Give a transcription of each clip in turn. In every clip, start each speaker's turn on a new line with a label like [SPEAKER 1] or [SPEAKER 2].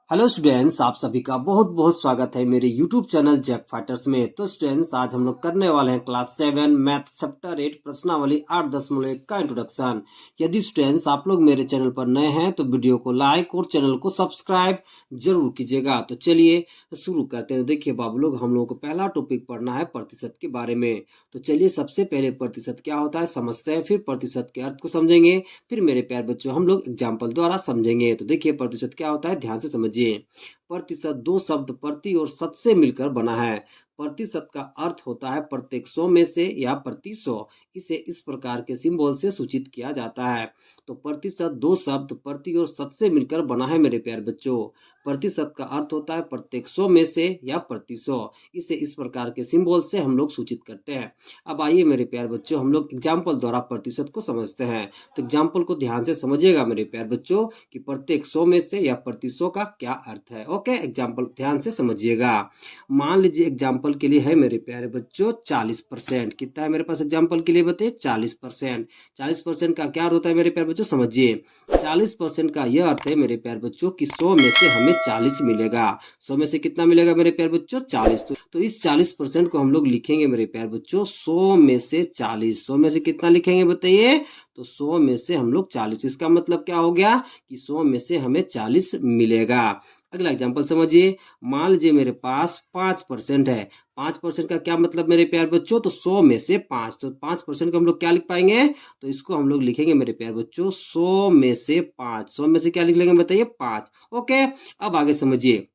[SPEAKER 1] Hello students, आप सभी का बहुत बहुत स्वागत है मेरे यूट्यूब चैनल जैक फाइटर्स में। तो स्टूडेंट्स, आज हम लोग करने वाले हैं क्लास 7 मैथ चैप्टर 8 प्रश्नावली 8.1 का इंट्रोडक्शन। यदि स्टूडेंट्स आप लोग मेरे चैनल पर नए हैं तो वीडियो को लाइक और चैनल को सब्सक्राइब जरूर कीजिएगा। तो चलिए शुरू करते हैं। देखिए बाबू लोग, हम लोगों को पहला टॉपिक पढ़ना है प्रतिशत के बारे में। तो चलिए सबसे पहले प्रतिशत क्या होता है समझते हैं, फिर प्रतिशत के अर्थ को समझेंगे, फिर मेरे प्यार बच्चों हम लोग एग्जाम्पल द्वारा समझेंगे। तो देखिए प्रतिशत क्या होता है, ध्यान से समझिए। प्रतिशत दो शब्द प्रति और शत से मिलकर बना है। प्रतिशत का अर्थ होता है प्रत्येक 100 में से या प्रति 100। इसे इस प्रकार के सिंबल से सूचित किया जाता है। तो प्रतिशत दो शब्द प्रति और शत से मिलकर बना है मेरे प्यारे बच्चों। प्रतिशत का अर्थ होता है प्रत्येक 100 में से या प्रति 100। इसे इस प्रकार के सिंबल से हम लोग सूचित करते हैं। अब आइए मेरे प्यारे बच्चों, हम लोग एग्जाम्पल द्वारा प्रतिशत को समझते हैं। तो एग्जाम्पल को ध्यान से समझिएगा मेरे प्यारे बच्चों कि प्रत्येक 100 में से या प्रति 100 का क्या अर्थ है। ओके, एग्जाम्पल ध्यान से समझिएगा। मान लीजिए एग्जाम्पल के लिए है मेरे प्यारे बच्चों 40%। कितना है मेरे पास एग्जाम्पल के लिए बताइए? 40%। 40% का क्या अर्थ होता है मेरे प्यारे बच्चों, समझिए। 40% का यह अर्थ है मेरे प्यारे बच्चों कि 100 में से हमें 40 मिलेगा। 100 में से कितना मिलेगा मेरे प्यारे बच्चों? 40। तो इस 40% को हम लोग लिखेंगे मेरे प्यारे बच्चों 100 में से 40। 100 में से कितना लिखेंगे बताइए? तो 100 में से हम लोग 40। इसका मतलब क्या हो गया कि 100 में से हमें 40 मिलेगा। अगला एग्जांपल समझिए। मान लीजिए मेरे पास 5% है। 5% का क्या मतलब मेरे प्यारे बच्चों? तो 100 में से 5। तो 5% को हम लोग क्या लिख पाएंगे? तो इसको हम लोग लिखेंगे मेरे प्यारे बच्चों 100 में से 5। 100 में से क्या लिख लेंगे बताइए? 5। ओके, अब आगे समझिए।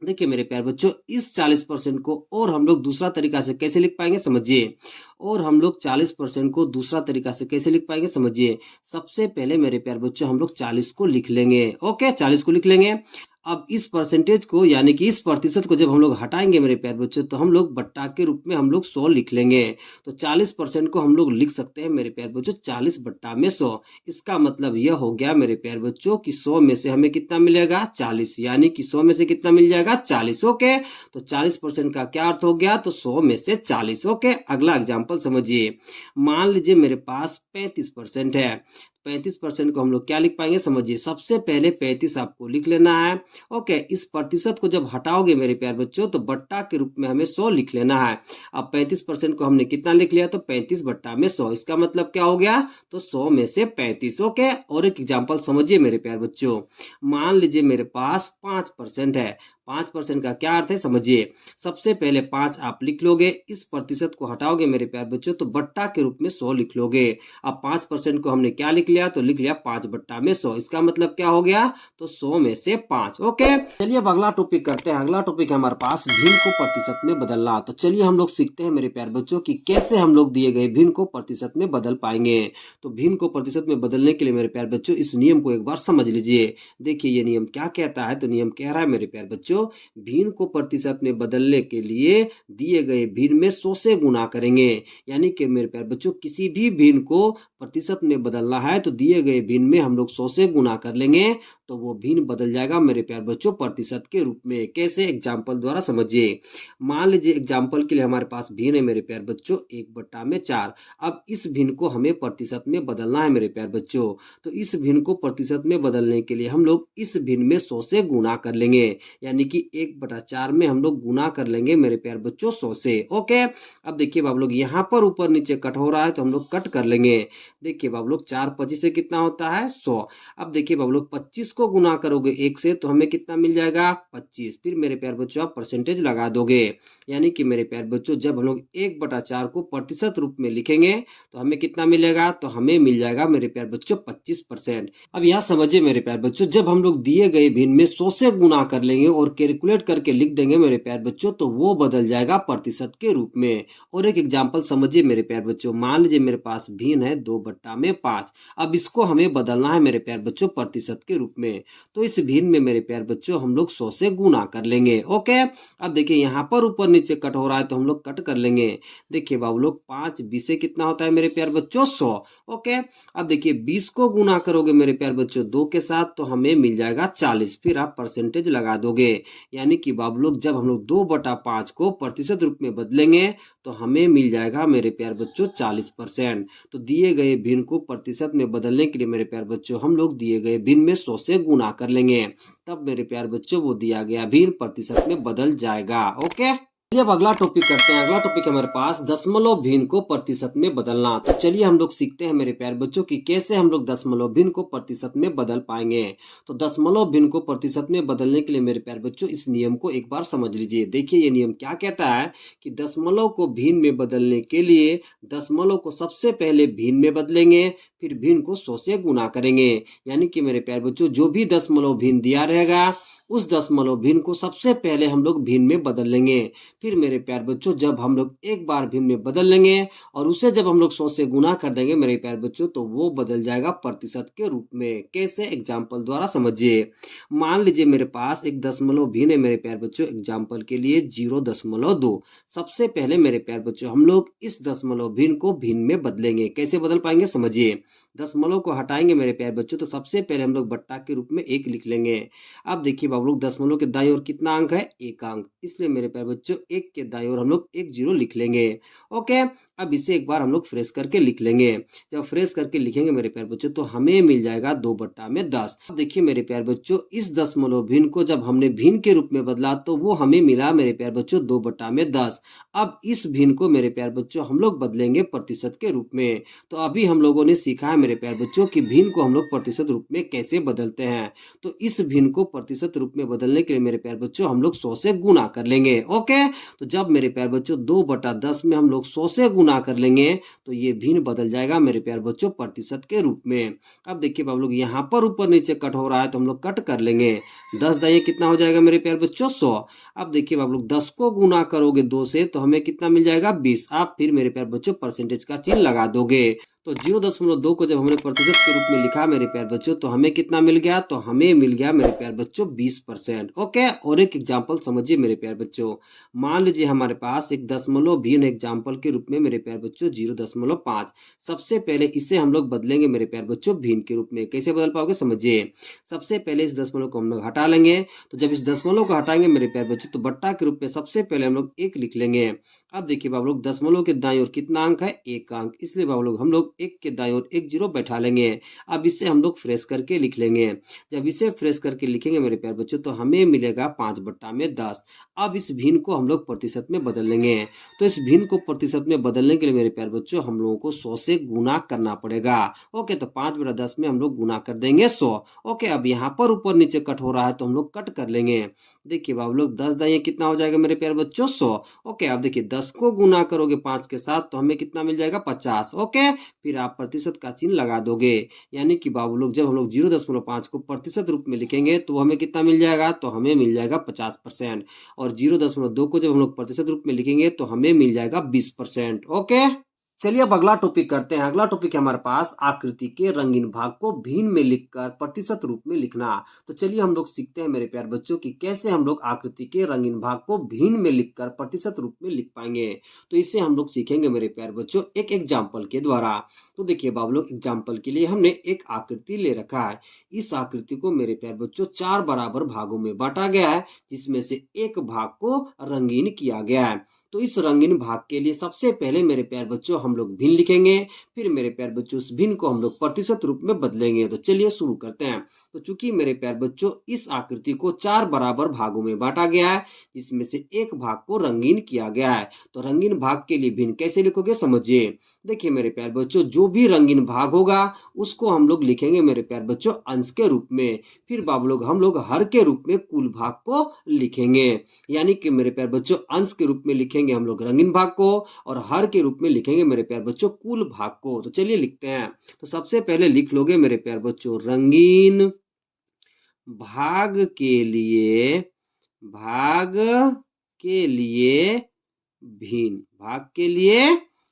[SPEAKER 1] देखिए मेरे प्यारे बच्चों, इस 40% को और हम लोग दूसरा तरीका से कैसे लिख पाएंगे समझिए। और हम लोग 40% को दूसरा तरीका से कैसे लिख पाएंगे समझिए। सबसे पहले मेरे प्यारे बच्चों हम लोग 40 को लिख लेंगे। ओके, 40 को लिख लेंगे। अब इस परसेंटेज को यानी कि इस प्रतिशत को जब हम लोग हटाएंगे मेरे प्यारे बच्चों, तो हम लोग बट्टा के रूप में हम लोग 100 लिख लेंगे। तो 40% को हम लोग लिख सकते हैं मेरे प्यारे बच्चों 40 बट्टा में 100। इसका मतलब यह हो गया मेरे प्यारे बच्चों कि 100 में से हमें कितना मिलेगा? 40। यानी कि 100 में से कितना मिल जाएगा? 40। ओके, तो 40% का क्या अर्थ हो गया? तो 100 में से 40। ओके, अगला एग्जाम्पल समझिए। मान लीजिए मेरे पास 35% है। 35% को हम लोग क्या लिख पाएंगे समझिए। सबसे पहले 35 आपको लिख लेना है। ओके, इस प्रतिशत को जब हटाओगे मेरे प्यारे बच्चों, तो बट्टा के रूप में हमें 100 लिख लेना है। अब 35% को हमने कितना लिख लिया? तो 35 बट्टा में 100। इसका मतलब क्या हो गया? तो 100 में से 35। ओके, और एक एग्जाम्पल समझिए मेरे प्यारे बच्चों। मान लीजिए मेरे पास 5% है। 5% का क्या अर्थ है समझिए। सबसे पहले 5 आप लिख लोगे, इस प्रतिशत को हटाओगे मेरे प्यारे बच्चों, तो बट्टा के रूप में 100 लिख लोगे। अब 5% को हमने क्या लिख लिया? तो लिख लिया 5 बट्टा में 100। इसका मतलब क्या हो गया? तो 100 में से 5। ओके, चलिए अब अगला टॉपिक करते हैं। अगला टॉपिक है हमारे पास भिन्न को प्रतिशत में बदलना। तो चलिए हम लोग सीखते हैं मेरे प्यारे बच्चों कि कैसे हम लोग दिए गए भिन्न को प्रतिशत में बदल पाएंगे। तो भिन्न को प्रतिशत में बदलने के लिए मेरे प्यारे बच्चों इस नियम को एक बार समझ लीजिए। देखिए ये नियम क्या कहता है। तो नियम कह रहा है मेरे प्यारे बच्चों, भिन्न को प्रतिशत में बदलने के लिए दिए गए भिन्न में 100 से गुना करेंगे। यानी कि मेरे प्यारे बच्चों, किसी भी भिन्न को प्रतिशत में बदलना है तो दिए गए भिन्न में हम लोग 100 से गुना कर लेंगे, तो वो भिन्न बदल जाएगा मेरे प्यारे बच्चों प्रतिशत के रूप में। कैसे? एग्जाम्पल द्वारा समझिए। मान लीजिए एग्जाम्पल के लिए हमारे पास भिन्न है मेरे प्यारे बच्चों 1/4। अब इस भिन्न को हमें प्रतिशत में बदलना है मेरे प्यारे बच्चों। तो इस भिन्न को प्रतिशत में बदलने के लिए हम लोग इस भिन्न में 100 से गुना कर लेंगे। यानी कि 1/4 में हम लोग गुना कर लेंगे मेरे प्यारे बच्चों 100 से। ओके, अब देखिए बाबू लोग, यहाँ पर ऊपर नीचे कट हो रहा है तो हम लोग कट कर लेंगे। देखिए बाबू लोग, 4 25 से कितना होता है? 100। अब देखिए बाबू लोग, 25 को गुना करोगे 1 से तो हमें कितना मिल जाएगा? 25। फिर मेरे प्यारे बच्चों आप परसेंटेज लगा दोगे। यानी कि मेरे प्यारे बच्चों, जब हम लोग 1/4 को प्रतिशत रूप में लिखेंगे तो हमें कितना मिलेगा? तो हमें मिल जाएगा मेरे प्यारे बच्चों 25%। अब यहाँ समझिए मेरे प्यारे बच्चों, जब हम लोग दिए गए भिन्न में 100 से गुना कर लेंगे और कैलकुलेट करके लिख देंगे मेरे प्यारे बच्चों, तो वो बदल जाएगा प्रतिशत के रूप में। और एक एग्जाम्पल समझिए मेरे प्यारे बच्चों। मान लीजिए मेरे पास भिन्न है 2/5। अब इसको हमें बदलना है मेरे प्यारे बच्चों प्रतिशत के रूप में। तो इस भिन्न में मेरे प्यारे बच्चों हम लोग 100 से गुना कर लेंगे। ओके, अब देखिए यहाँ पर ऊपर नीचे कट हो रहा है तो हम लोग कट कर लेंगे। देखिए बाबू लोग, 5 20 से कितना होता है मेरे प्यारे बच्चों? 100। ओके, अब देखिए 20 को गुना करोगे मेरे प्यारे बच्चों 2 के साथ तो हमें मिल जाएगा 40। फिर आप परसेंटेज लगा दोगे। यानी कि बाबू लोग, जब हम लोग 2/5 को प्रतिशत रूप में बदलेंगे तो हमें मिल जाएगा मेरे प्यारे बच्चों 40%। तो दिए गए भिन्न को प्रतिशत में बदलने के लिए मेरे प्यारे बच्चों हम लोग दिए गए भिन्न में 100 से से गुना कर लेंगे, तब मेरे प्यारे बच्चों वो दिया गया भिन्न प्रतिशत में बदल जाएगा। ओके, चलिए अब अगला टॉपिक करते हैं। अगला टॉपिक है हमारे पास दशमलव भिन्न को प्रतिशत में बदलना। तो चलिए हम लोग सीखते हैं मेरे प्यारे बच्चों कि कैसे हम लोग दशमलव भिन्न को प्रतिशत में बदल पाएंगे। तो दशमलव भिन्न को प्रतिशत में बदलने के लिए मेरे प्यारे बच्चों इस नियम को एक बार समझ लीजिए। देखिए ये नियम क्या कहता है कि दशमलव को भिन्न में बदलने के लिए दशमलव को सबसे पहले भिन्न में बदलेंगे, फिर भिन्न को 100 से गुना करेंगे। यानी कि मेरे प्यारे बच्चों जो भी दशमलव भिन्न दिया रहेगा उस दशमलव भिन्न को सबसे पहले हम लोग भिन्न में बदल लेंगे। फिर मेरे प्यारे बच्चों जब हम लोग एक बार भिन्न में बदल लेंगे और उसे जब हम लोग 100 से गुना कर देंगे मेरे प्यारे बच्चों, तो वो बदल जाएगा प्रतिशत के रूप में। कैसे? एग्जाम्पल द्वारा समझिए। मान लीजिए मेरे पास एक दशमलव भिन्न है मेरे प्यारे बच्चों, एग्जाम्पल के लिए 0.2। सबसे पहले मेरे प्यारे बच्चों हम लोग इस दशमलव भिन्न को भिन्न में बदलेंगे। कैसे बदल पाएंगे समझिए। दशमलव को हटाएंगे मेरे प्यारे बच्चों, तो सबसे पहले हम लोग बट्टा के रूप में 1 लिख लेंगे। अब देखिए बाबू लोग दशमलव के दाईं ओर कितना अंक है? 1 अंक, इसलिए मेरे प्यारे बच्चों 1 के दाईं ओर हम लोग 1 0 लिख लेंगे। ओके, अब इसे एक बार हम लोग फ्रेश करके लिख लेंगे। जब फ्रेश करके लिखेंगे मेरे प्यारे बच्चों तो हमें मिल जाएगा 2/10। अब देखिए मेरे प्यारे बच्चों इस दशमलव भिन्न को जब हमने भिन्न के रूप में बदला तो वो हमें मिला मेरे प्यारे बच्चों 2/10। अब इस भिन्न को मेरे प्यारे बच्चों हम लोग बदलेंगे प्रतिशत के रूप में। तो अभी हम लोगों ने सीखा है मेरे प्यारे बच्चों कि भिन्न को हम लोग प्रतिशत रूप में कैसे बदलते हैं। तो इस भिन्न को प्रतिशत रूप में बदलने के लिए मेरे प्यारे बच्चों हम लोग 100 से गुना कर लेंगे। ओके, तो जब मेरे प्यारे बच्चों 2/10 में हम लोग 100 से गुना कर लेंगे तो ये भिन्न बदल जाएगा मेरे प्यारे बच्चों प्रतिशत के रूप में। अब देखिए बाबू लोग यहाँ पर ऊपर नीचे कट हो रहा है तो हम लोग कट कर लेंगे। 10 दाइए कितना हो जाएगा मेरे प्यारे बच्चों? 100। अब देखिए बाबू लोग 10 को गुना करोगे 2 से तो हमें कितना मिल जाएगा? 20। आप फिर मेरे प्यारे बच्चों परसेंटेज का चिन्ह लगा दोगे। तो 0.2 को जब हमने प्रतिशत के रूप में लिखा मेरे प्यारे बच्चों तो हमें कितना मिल गया? तो हमें मिल गया मेरे प्यारे बच्चों 20%। ओके, और एक एग्जांपल समझिए मेरे प्यारे बच्चों। मान लीजिए हमारे पास एक दशमलव भिन्न एग्जांपल के रूप में मेरे प्यारे बच्चों 0.5। सबसे पहले इसे हम लोग बदलेंगे मेरे प्यारे बच्चों भिन्न के रूप में। कैसे बदल पाओगे समझिए। सबसे पहले इस दशमलव को हम लोग हटा लेंगे। तो जब इस दशमलव को हटाएंगे मेरे प्यारे बच्चों तो बट्टा के रूप में सबसे पहले हम लोग 1 लिख लेंगे। अब देखिए बाबू लोग दशमलव के दाईं ओर कितना अंक है? 1 अंक, इसलिए बाबू लोग हम लोग 1 के दाईं ओर 1 0 बैठा लेंगे। अब इसे हम लोग फ्रेश करके लिख लेंगे। जब इसे फ्रेश करके लिखेंगे मेरे प्यारे बच्चों तो हमें मिलेगा 5/10। अब इस भिन्न को हम लोग प्रतिशत में बदल लेंगे। तो इस भिन्न को प्रतिशत में बदलने के लिए मेरे प्यारे बच्चों हम लोगों को 100 से गुना करना पड़ेगा। ओके, तो 5/10 में हम लोग गुना कर देंगे 100। ओके, अब यहाँ पर ऊपर नीचे कट हो रहा है तो हम लोग कट कर लेंगे। देखिए बाबू लोग 10 दाइए कितना हो जाएगा मेरे प्यारे बच्चों? 100। ओके, अब देखिए 10 को गुना करोगे 5 के साथ तो हमें कितना मिल जाएगा? 50। ओके, फिर आप प्रतिशत का चिन्ह लगा दोगे। यानी कि बाबू लोग जब हम लोग 0.5 को प्रतिशत रूप में लिखेंगे तो हमें कितना मिल जाएगा? तो हमें मिल जाएगा 50%। और 0.2 को जब हम लोग प्रतिशत रूप में लिखेंगे तो हमें मिल जाएगा 20%। ओके, चलिए अब अगला टॉपिक करते हैं। अगला टॉपिक है हमारे पास आकृति के रंगीन भाग को भिन्न में लिखकर प्रतिशत रूप में लिखना। तो चलिए हम लोग सीखते हैं मेरे प्यारे बच्चों कि कैसे हम लोग आकृति के रंगीन भाग को भिन्न में लिखकर प्रतिशत रूप में लिख पाएंगे। तो इसे हम लोग सीखेंगे मेरे प्यारे बच्चों एक एग्जाम्पल के द्वारा। तो देखिए बाबू लोग एग्जाम्पल के लिए हमने एक आकृति ले रखा है। इस आकृति को मेरे प्यारे बच्चों 4 बराबर भागों में बांटा गया है, जिसमें से एक भाग को रंगीन किया गया है। तो इस रंगीन भाग के लिए सबसे पहले मेरे प्यारे बच्चों हम लोग भिन्न लिखेंगे। फिर मेरे प्यारे बच्चों उस भिन्न को हम लोग प्रतिशत रूप में बदलेंगे। तो चलिए शुरू करते हैं। तो चूंकि मेरे प्यारे बच्चों इस आकृति को 4 बराबर भागों में बांटा गया है, जिसमें से एक भाग को रंगीन किया गया है। तो रंगीन भाग के लिए भिन्न कैसे लिखोगे समझिए। देखिए मेरे प्यारे बच्चों जो भी रंगीन भाग होगा उसको हम लोग लिखेंगे मेरे प्यारे बच्चों अंश के रूप में। फिर बाबू लोग हम लोग हर के रूप में कुल भाग को लिखेंगे। यानी कि मेरे प्यारे बच्चों अंश के रूप में लिखेंगे हम लोग रंगीन भाग को और हर के रूप में लिखेंगे मेरे प्यारे बच्चों कुल भाग को। तो चलिए लिखते हैं। तो सबसे पहले लिख लोगे मेरे प्यारे बच्चों रंगीन भाग के लिए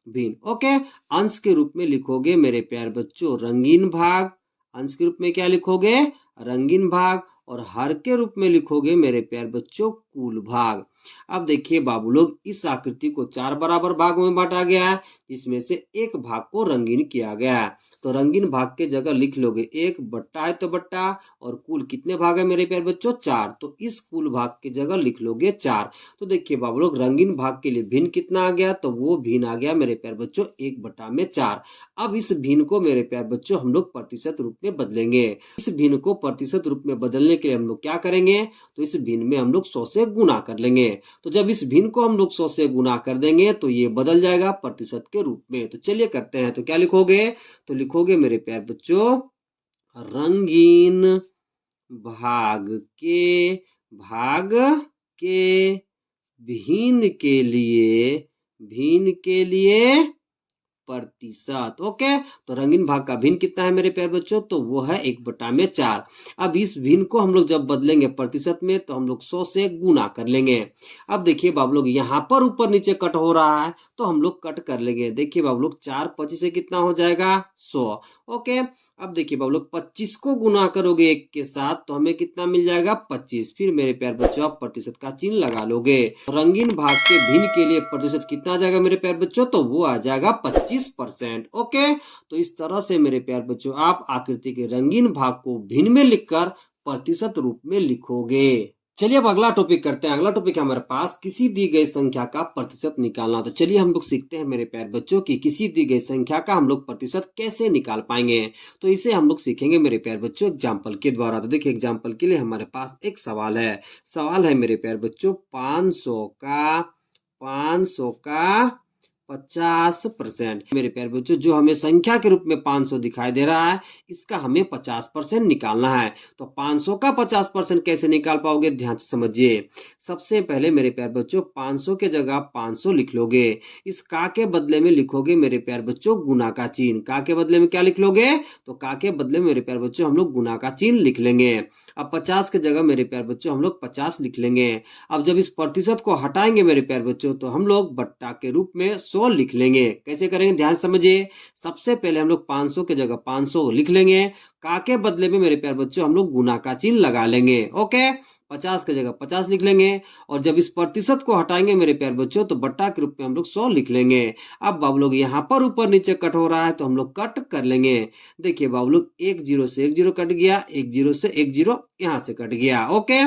[SPEAKER 1] भिन्न। ओके, अंश के रूप में लिखोगे मेरे प्यारे बच्चों रंगीन भाग। अंश के रूप में क्या लिखोगे? रंगीन भाग। और हर के रूप में लिखोगे मेरे प्यारे बच्चों कुल भाग। अब देखिए बाबू लोग, इस आकृति को 4 बराबर भागों में बांटा गया है, जिसमें से एक भाग को रंगीन किया गया है। तो रंगीन भाग के जगह लिख लोगे 1 बट्टा है तो बट्टा, और कुल कितने भाग है मेरे प्यारे बच्चों 4, तो इस कुल भाग के जगह लिख लोगे 4। तो देखिए बाबू लोग, रंगीन भाग के लिए भिन्न कितना आ गया, तो वो भिन्न आ गया मेरे प्यारे बच्चों 1/4। अब इस भिन्न को मेरे प्यारे बच्चों हम लोग प्रतिशत रूप में बदलेंगे। इस भिन्न को प्रतिशत रूप में बदलने के लिए हम लोग क्या करेंगे, तो इस भिन्न में हम लोग 100 से गुना कर लेंगे। तो जब इस भिन्न को हम लोग 100 से गुना कर देंगे तो ये बदल जाएगा प्रतिशत के रूप में। तो चलिए करते हैं, तो क्या लिखोगे, तो लिखोगे मेरे प्यारे बच्चों रंगीन भाग के भिन्न के लिए प्रतिशत। ओके, तो रंगीन भाग का भिन्न कितना है मेरे प्यारे बच्चों, तो वो है 1/4। अब इस भिन्न को हम लोग जब बदलेंगे प्रतिशत में तो हम लोग 100 से गुना कर लेंगे। अब देखिए बाबू लोग, यहाँ पर ऊपर नीचे कट हो रहा है तो हम लोग कट कर लेंगे। देखिए बाबू लोग, 4 25 से कितना हो जाएगा 100। ओके, अब देखिए बाबू लोग, 25 को गुना करोगे 1 के साथ तो हमें कितना मिल जाएगा 25। फिर मेरे प्यारे बच्चों आप प्रतिशत का चिन्ह लगा लोगे। रंगीन भाग के भिन्न के लिए प्रतिशत कितना आ जाएगा मेरे प्यारे बच्चों, तो वो आ जाएगा 25%। ओके, तो इस तरह से मेरे प्यारे बच्चों आप आकृति के रंगीन भाग को भिन्न में लिखकर प्रतिशत रूप में लिखोगे। चलिए अब अगला टॉपिक करते हैं। अगला टॉपिक है हमारे पास किसी दी गई संख्या का प्रतिशत निकालना। तो चलिए हम लोग सीखते हैं मेरे प्यारे बच्चों कि किसी दी गई संख्या का हम लोग प्रतिशत कैसे निकाल पाएंगे। तो इसे हम लोग सीखेंगे मेरे प्यारे बच्चों एग्जाम्पल के द्वारा। तो देखिए एग्जाम्पल के लिए हमारे पास एक सवाल है मेरे प्यारे बच्चों 500 का 50%। मेरे प्यारे बच्चों, जो हमें संख्या के रूप में 500 दिखाई दे रहा है, इसका हमें 50% निकालना है। तो 500 का 50% कैसे निकाल पाओगे, ध्यान से समझिए। सबसे पहले मेरे प्यारे बच्चों 500 के जगह 500 लिख लोगे। इस का के बदले में लिखोगे मेरे प्यारे बच्चों गुना का चिन्ह। का के बदले में क्या लिख लोगे, तो का के बदले में मेरे प्यारे बच्चों हम लोग गुना का चिन्ह लिख लेंगे। अब 50 के जगह मेरे प्यारे बच्चों हम लोग 50 लिख लेंगे। अब जब इस प्रतिशत को हटाएंगे मेरे प्यारे बच्चों तो हम लोग बट्टा के रूप में 100 लिख लेंगे। कैसे करेंगे, ध्यान समझिए। सबसे पहले हम लोग 500 के जगह 500 लिख लेंगे। का के बदले में मेरे प्यारे बच्चों हम लोग गुना का चिन्ह लगा लेंगे। ओके, 50 के जगह 50 लिख लेंगे। और जब इस प्रतिशत को हटाएंगे मेरे प्यारे बच्चों तो बट्टा के रूप में हम लोग 100 लिख लेंगे। अब बाबू लोग यहाँ पर ऊपर नीचे कट हो रहा है तो हम लोग कट कर लेंगे। देखिए बाबू लोग, 1 0 से 1 0 कट गया, 1 0 से 1 0 यहाँ से कट गया। ओके,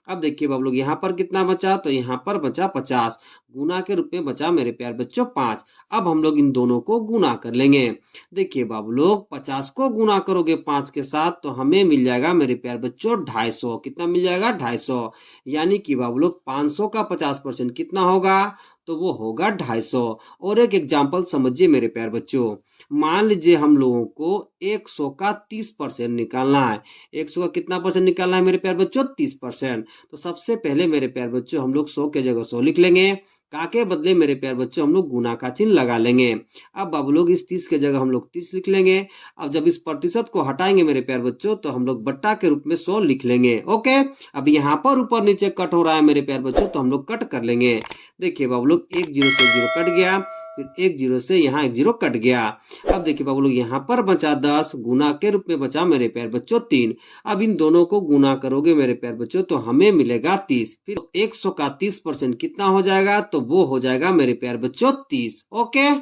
[SPEAKER 1] अब देखिए बाबू लोग यहाँ पर कितना बचा, तो यहाँ पर बचा 50। गुना के रूप में बचा मेरे प्यारे बच्चों 5। अब हम लोग इन दोनों को गुना कर लेंगे। देखिए बाबू लोग, 50 को गुना करोगे 5 के साथ तो हमें मिल जाएगा मेरे प्यारे बच्चों 250। कितना मिल जाएगा 250। यानी कि बाबू लोग 500 का 50% कितना होगा, तो वो होगा 250। और एक एग्जाम्पल समझिए मेरे प्यारे बच्चों। मान लीजिए हम लोगों को 100 का 30% निकालना है। 100 का कितना परसेंट निकालना है मेरे प्यारे बच्चों, 30%। तो सबसे पहले मेरे प्यारे बच्चों हम लोग 100 के जगह 100 लिख लेंगे। का के बदले मेरे प्यारे बच्चों हम लोग गुना का चिन्ह लगा लेंगे। अब बाबू लोग इस 30 के जगह हम लोग 30 लिख लेंगे। अब जब इस प्रतिशत को हटाएंगे मेरे प्यारे बच्चों तो हम लोग बट्टा के रूप में 100 लिख लेंगे। ओके, अब यहाँ पर ऊपर नीचे कट हो रहा है मेरे प्यारे बच्चों तो हम लोग कट कर लेंगे। देखिए बाबू लोग, 1 0 से 1 0 कट गया, फिर 1 0 से यहाँ 1 0 कट गया। अब देखिए बाबू लोग, यहाँ पर बचा 10, गुना के रूप में बचा मेरे प्यारे बच्चों 3। अब इन दोनों को गुना करोगे मेरे प्यारे बच्चों तो हमें मिलेगा 30। फिर 100 का 30% कितना हो जाएगा, तो वो हो जाएगा मेरे प्यारे बच्चों 30। ओके,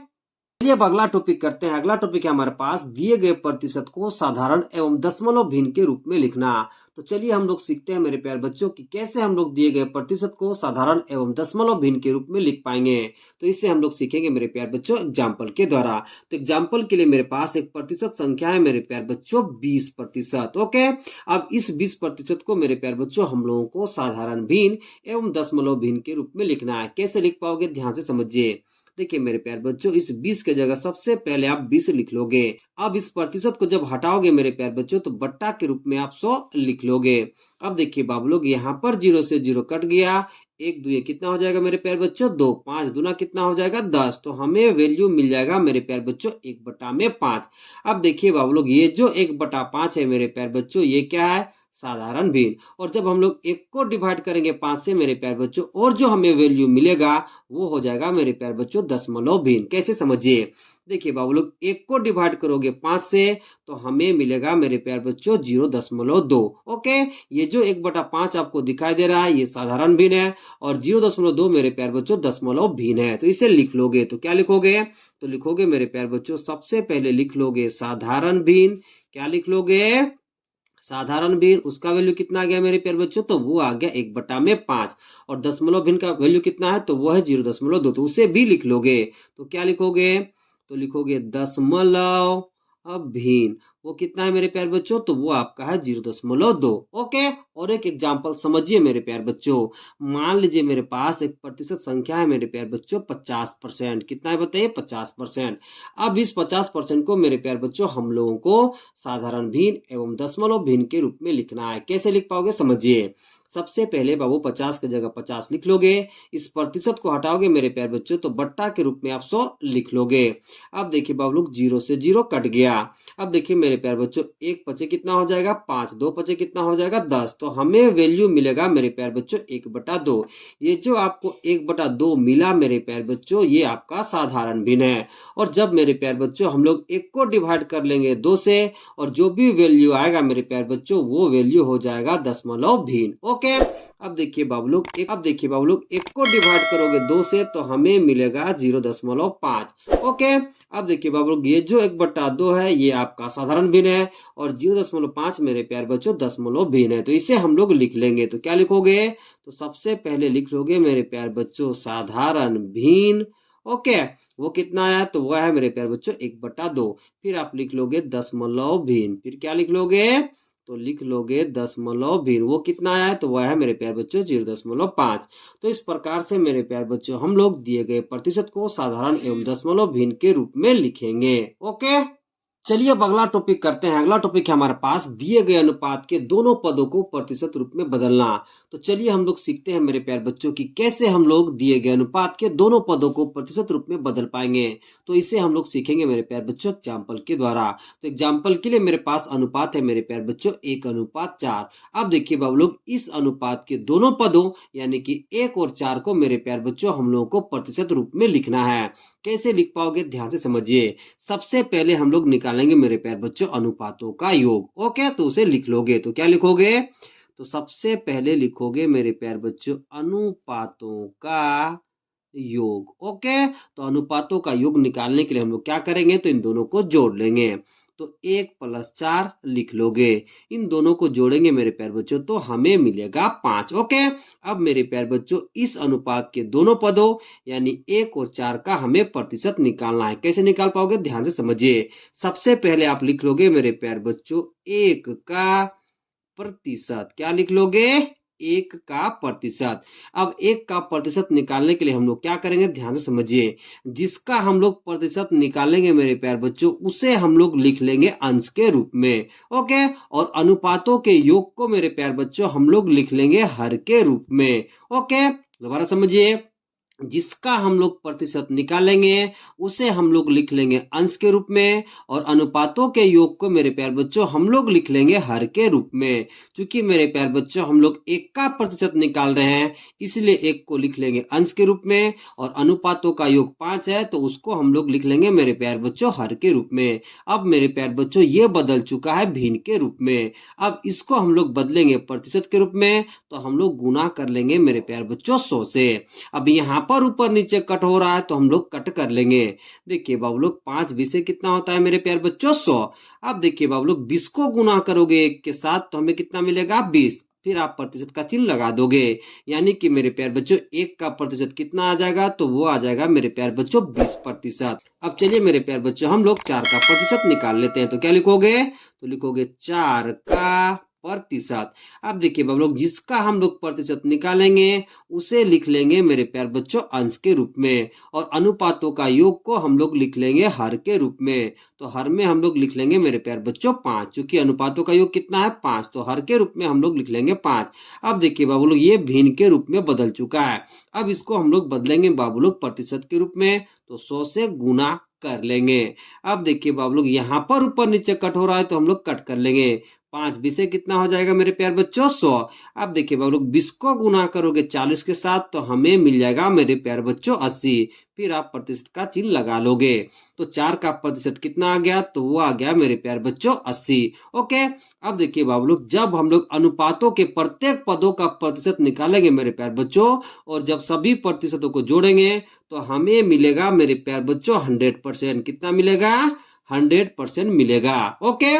[SPEAKER 1] चलिए अब अगला टॉपिक करते हैं। अगला टॉपिक है हमारे पास दिए गए प्रतिशत को साधारण एवं दशमलव भिन्न के रूप में लिखना। तो चलिए हम लोग सीखते हैं मेरे प्यारे बच्चों कि कैसे हम लोग दिए गए प्रतिशत को साधारण एवं दशमलव भिन्न के रूप में लिख पाएंगे। तो इससे हम लोग सीखेंगे मेरे प्यारे बच्चों एग्जाम्पल के द्वारा। तो एग्जाम्पल के लिए मेरे पास एक प्रतिशत संख्या है मेरे प्यारे बच्चों 20%। ओके, अब इस 20% को मेरे प्यारे बच्चों हम लोगों को साधारण भिन्न एवं दशमलव भिन्न के रूप में लिखना है। कैसे लिख पाओगे, ध्यान से समझिए। देखिए मेरे प्यारे बच्चों, इस 20 के जगह सबसे पहले आप 20 लिख लोगे। अब इस प्रतिशत को जब हटाओगे मेरे प्यारे बच्चों तो बट्टा के रूप में आप 100 लिख लोगे। अब देखिए बाबू लोग, यहाँ पर 0 से 0 कट गया, 1 2 कितना हो जाएगा मेरे प्यारे बच्चों 2, 5 दूना कितना हो जाएगा 10। तो हमें वैल्यू मिल जाएगा मेरे प्यारे बच्चों 1/5। अब देखिए बाबू लोग, ये जो 1/5 है मेरे प्यारे बच्चों, ये क्या है, साधारण भिन्न। और जब हम लोग 1 को डिवाइड करेंगे 5 से मेरे प्यारे बच्चों, और जो हमें वैल्यू मिलेगा वो हो जाएगा मेरे प्यारे बच्चों दशमलव भिन्न। कैसे, समझिए। देखिए बाबू लोग, 1 को डिवाइड करोगे 5 से तो हमें मिलेगा मेरे प्यारे बच्चों 0.2। ओके, ये जो 1/5 आपको दिखाई दे रहा है ये साधारण भिन्न है और 0.2 मेरे प्यारे बच्चों दशमलव भिन्न है। तो इसे लिख लोगे तो क्या लिखोगे? तो लिखोगे मेरे प्यारे बच्चों, सबसे पहले लिख लोगे साधारण भिन्न। क्या लिख लोगे? साधारण भिन्न। उसका वैल्यू कितना आ गया मेरे प्यारे बच्चों? तो वो आ गया 1/5। और दशमलव भिन्न का वैल्यू कितना है? तो वो है 0.2। तो उसे भी लिख लोगे तो क्या लिखोगे? तो लिखोगे दशमलव भिन्न। वो कितना है मेरे प्यारे बच्चों? तो वो आपका है 0.2। ओके, और एक एग्जांपल समझिए मेरे प्यारे बच्चों। मान लीजिए मेरे पास एक प्रतिशत संख्या है मेरे प्यारे बच्चों 50%। कितना है बताइए? 50%। अब इस 50% को मेरे प्यारे बच्चों हम लोगों को साधारण भिन्न एवं दशमलव भिन्न के रूप में लिखना है। कैसे लिख पाओगे समझिए। सबसे पहले बाबू 50 की जगह 50 लिख लोगे। इस प्रतिशत को हटाओगे मेरे प्यारे बच्चों तो बट्टा के रूप में आप 100 लिख लोगे। अब देखिए बाबू लोग, 0 से 0 कट गया। अब देखिए मेरे प्यारे बच्चों, 1 पचे कितना हो जाएगा? 5। 2 पचे कितना हो जाएगा? 10। तो हमें वैल्यू मिलेगा मेरे प्यारे बच्चों 1/2। ये जो आपको 1/2 मिला मेरे प्यारे बच्चों, ये आपका साधारण भिन्न है। और जब मेरे प्यारे बच्चों हम लोग 1 को डिवाइड कर लेंगे 2 से और जो भी वैल्यू आएगा मेरे प्यारे बच्चों वो वैल्यू हो जाएगा दशमलव भिन्न। ओके, अब देखिए बाबू लोग, 1 को डिवाइड करोगे 2 से तो हमें मिलेगा 0.5। ओके, अब देखिए बाबू लोग, ये जो 1/2 है ये आपका साधारण भिन्न है और 0.5 मेरे प्यारे बच्चों दशमलव भिन्न है। तो इसे हम लोग लिख लेंगे तो क्या लिखोगे? तो सबसे पहले लिख लोगे मेरे प्यारे बच्चों साधारण भिन्न। ओके, वो कितना आया? तो वह है मेरे प्यारे बच्चों 1/2। फिर आप लिख लोगे दशमलव भिन्न। फिर क्या लिख लोगे? तो लिख लोगे दशमलव भिन्न। वो कितना आया है? तो वह है मेरे प्यारे बच्चों 0.5। तो इस प्रकार से मेरे प्यारे बच्चों हम लोग दिए गए प्रतिशत को साधारण एवं दशमलव भिन्न के रूप में लिखेंगे। ओके, चलिए अब अगला टॉपिक करते हैं। अगला टॉपिक है हमारे पास दिए गए अनुपात के दोनों पदों को प्रतिशत रूप में बदलना। तो चलिए हम लोग सीखते हैं मेरे प्यारे बच्चों की कैसे हम लोग दिए गए अनुपात के दोनों पदों को प्रतिशत रूप में बदल पाएंगे। तो इसे हम लोग सीखेंगे मेरे प्यारे बच्चों एग्जाम्पल के द्वारा। तो एग्जाम्पल के लिए मेरे पास अनुपात है मेरे प्यारे बच्चों 1:4। अब देखिए बाबू लोग, इस अनुपात के दोनों पदों यानी कि 1 और 4 को मेरे प्यारे बच्चों हम लोगों को प्रतिशत रूप में लिखना है। कैसे लिख पाओगे? ध्यान से समझिए। सबसे पहले हम लोग निकालेंगे मेरे प्यारे बच्चों अनुपातों का योग। ओके, तो उसे लिख लोगे तो क्या लिखोगे? तो सबसे पहले लिखोगे मेरे प्यारे बच्चों अनुपातों का योग। ओके, तो अनुपातों का योग निकालने के लिए हम लोग क्या करेंगे? तो इन दोनों को जोड़ लेंगे। तो 1 + 4 लिख लोगे। इन दोनों को जोड़ेंगे मेरे प्यारे बच्चों तो हमें मिलेगा 5। ओके, अब मेरे प्यारे बच्चों इस अनुपात के दोनों पदों यानी 1 और 4 का हमें प्रतिशत निकालना है। कैसे निकाल पाओगे? ध्यान से समझिए। सबसे पहले आप लिख लोगे मेरे प्यारे बच्चों 1 का प्रतिशत। क्या लिख लोगे? 1 का प्रतिशत। अब 1 का प्रतिशत निकालने के लिए हम लोग क्या करेंगे? ध्यान से समझिए। जिसका हम लोग प्रतिशत निकालेंगे मेरे प्यारे बच्चों उसे हम लोग लिख लेंगे अंश के रूप में। ओके, और अनुपातों के योग को मेरे प्यारे बच्चों हम लोग लिख लेंगे हर के रूप में। ओके, दोबारा समझिए। जिसका हम लोग प्रतिशत निकालेंगे उसे हम लोग लिख लेंगे अंश के रूप में और अनुपातों के योग को मेरे प्यारे बच्चों हम लोग लिख लेंगे हर के रूप में। क्योंकि मेरे प्यारे बच्चों हम लोग 1 का प्रतिशत निकाल रहे हैं इसलिए 1 को लिख लेंगे अंश के रूप में और अनुपातों का योग 5 है तो उसको हम लोग लिख लेंगे मेरे प्यारे बच्चों हर के रूप में। अब मेरे प्यारे बच्चों ये बदल चुका है भिन्न के रूप में। अब इसको हम लोग बदलेंगे प्रतिशत के रूप में तो हम लोग गुना कर लेंगे मेरे प्यारे बच्चों 100 से। अब यहाँ पर ऊपर नीचे कट हो रहा है तो हम लोग कट कर लेंगे। देखिए बाबू लोग, 5 20 से कितना होता है मेरे प्यारे बच्चों? 100। अब देखिए बाबू लोग, 20 को गुना करोगे 1 के साथ तो हमें कितना मिलेगा? 20। फिर आप प्रतिशत का चिन्ह लगा दोगे यानी कि मेरे प्यारे बच्चों 1 का प्रतिशत कितना आ जाएगा? तो वो आ जाएगा मेरे प्यारे बच्चों 20%। अब चलिए मेरे प्यारे बच्चों हम लोग 4 का प्रतिशत निकाल लेते हैं। तो क्या लिखोगे? तो लिखोगे 4 का प्रतिशत। अब देखिए बाबू लोग, जिसका हम लोग प्रतिशत निकालेंगे उसे लिख लेंगे मेरे प्यारे बच्चों अंश के रूप में और अनुपातों का योग को हम लोग लिख लेंगे हर के रूप में। तो हर में हम लोग लिख लेंगे मेरे प्यारे बच्चों 5। क्योंकि अनुपातों का योग कितना है? 5। तो हर के रूप में हम लोग लिख लेंगे 5। अब देखिए बाबू लोग, ये भिन्न के रूप में बदल चुका है। अब इसको हम लोग बदलेंगे बाबू लोग प्रतिशत के रूप में तो 100 से गुना कर लेंगे। अब देखिए बाबू लोग, यहाँ पर ऊपर नीचे कट हो रहा है तो हम लोग कट कर लेंगे। 5 20 से कितना हो जाएगा मेरे प्यारे बच्चों 100। अब देखिए आप लोग 20 को गुना करोगे 40 के साथ तो हमें मिल जाएगा मेरे प्यारे बच्चों 80। फिर आप प्रतिशत का चिन्ह लगा लोगे तो 4 का प्रतिशत कितना आ गया, तो वो आ गया मेरे प्यारे बच्चों 80। ओके, अब देखिए बाबू लोग जब हम लोग अनुपातों के प्रत्येक पदों का प्रतिशत निकालेंगे मेरे प्यारे बच्चों, और जब सभी प्रतिशतों को जोड़ेंगे तो हमें मिलेगा मेरे प्यारे बच्चों 100%। कितना मिलेगा, 100% मिलेगा। ओके,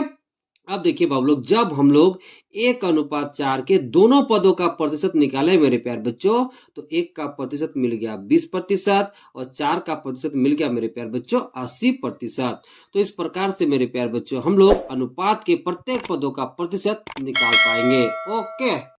[SPEAKER 1] अब देखिए बाबू लोग जब हम लोग 1:4 के दोनों पदों का प्रतिशत निकाले मेरे प्यारे बच्चों, तो 1 का प्रतिशत मिल गया 20% और 4 का प्रतिशत मिल गया मेरे प्यारे बच्चों 80%। तो इस प्रकार से मेरे प्यारे बच्चों हम लोग अनुपात के प्रत्येक पदों का प्रतिशत निकाल पाएंगे। ओके।